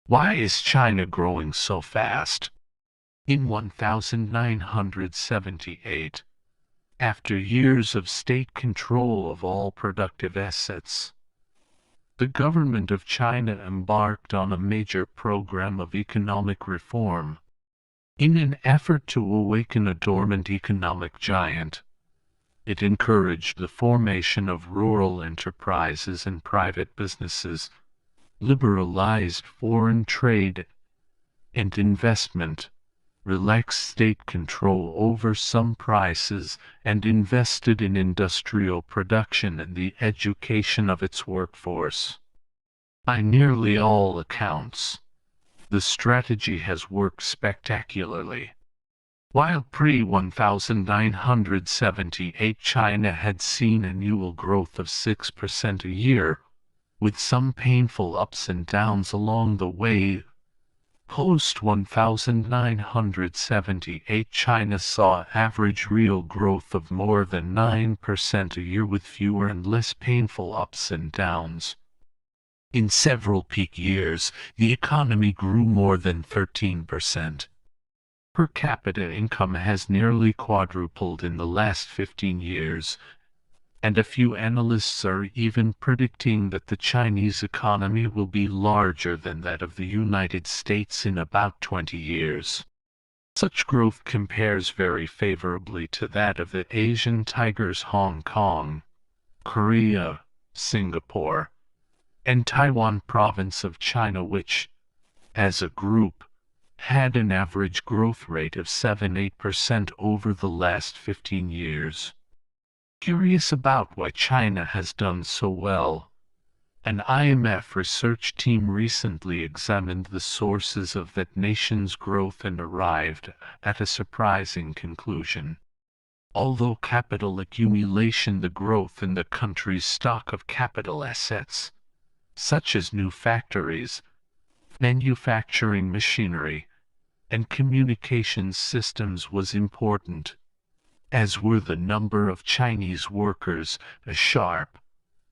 Why is China growing so fast? In 1978, after years of state control of all productive assets, the government of China embarked on a major program of economic reform. In an effort to awaken a dormant economic giant, it encouraged the formation of rural enterprises and private businesses, liberalized foreign trade and investment, relaxed state control over some prices, and invested in industrial production and the education of its workforce. By nearly all accounts, the strategy has worked spectacularly. While pre-1978 China had seen annual growth of 6% a year, with some painful ups and downs along the way, post-1978 China saw average real growth of more than 9% a year with fewer and less painful ups and downs. In several peak years, the economy grew more than 13%. Per capita income has nearly quadrupled in the last 15 years, and a few analysts are even predicting that the Chinese economy will be larger than that of the United States in about 20 years. Such growth compares very favorably to that of the Asian tigers Hong Kong, Korea, Singapore, and Taiwan province of China, which, as a group, had an average growth rate of 7–8% over the last 15 years. Curious about why China has done so well, an IMF research team recently examined the sources of that nation's growth and arrived at a surprising conclusion. Although capital accumulation, the growth in the country's stock of capital assets, such as new factories, manufacturing machinery, and communications systems, was important, as were the number of Chinese workers. A sharp,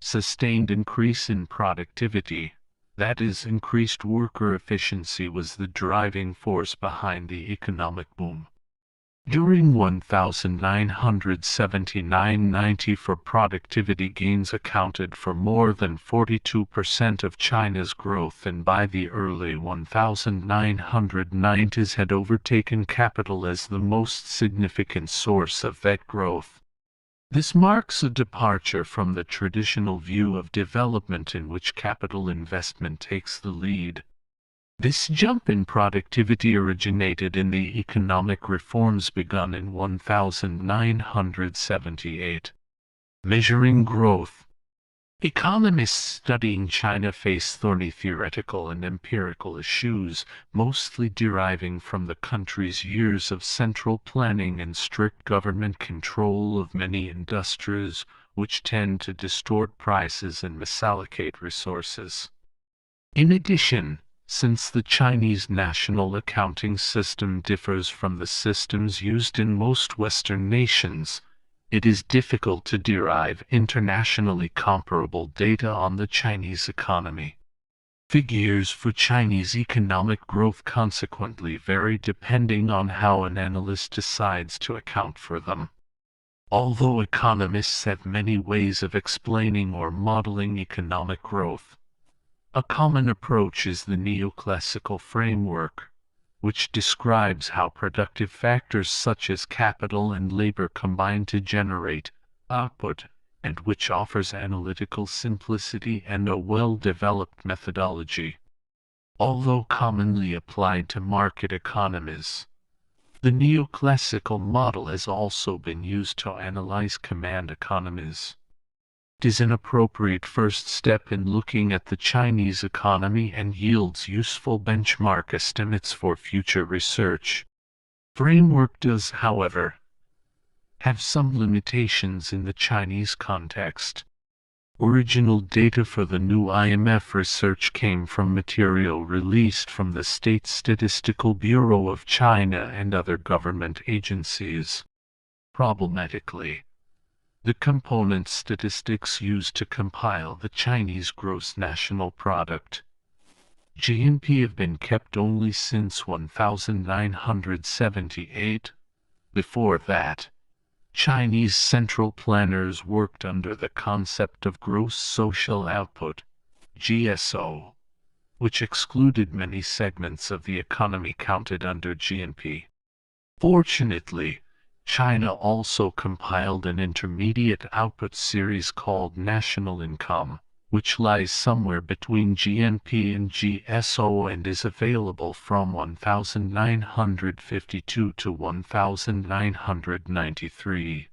sustained increase in productivity, that is, increased worker efficiency, was the driving force behind the economic boom. During 1979–94, productivity gains accounted for more than 42% of China's growth, and by the early 1990s had overtaken capital as the most significant source of that growth. This marks a departure from the traditional view of development in which capital investment takes the lead. This jump in productivity originated in the economic reforms begun in 1978. Measuring growth. Economists studying China face thorny theoretical and empirical issues, mostly deriving from the country's years of central planning and strict government control of many industries, which tend to distort prices and misallocate resources. In addition, since the Chinese national accounting system differs from the systems used in most Western nations, it is difficult to derive internationally comparable data on the Chinese economy. Figures for Chinese economic growth consequently vary depending on how an analyst decides to account for them. Although economists have many ways of explaining or modeling economic growth, a common approach is the neoclassical framework, which describes how productive factors such as capital and labor combine to generate output, and which offers analytical simplicity and a well-developed methodology. Although commonly applied to market economies, the neoclassical model has also been used to analyze command economies. It is an appropriate first step in looking at the Chinese economy and yields useful benchmark estimates for future research. Framework does, however, have some limitations in the Chinese context. Original data for the new IMF research came from material released from the State Statistical Bureau of China and other government agencies. Problematically, the component statistics used to compile the Chinese gross national product GNP have been kept only since 1978. Before that, Chinese central planners worked under the concept of gross social output, GSO, which excluded many segments of the economy counted under GNP. Fortunately, China also compiled an intermediate output series called National Income, which lies somewhere between GNP and GSO and is available from 1952 to 1993.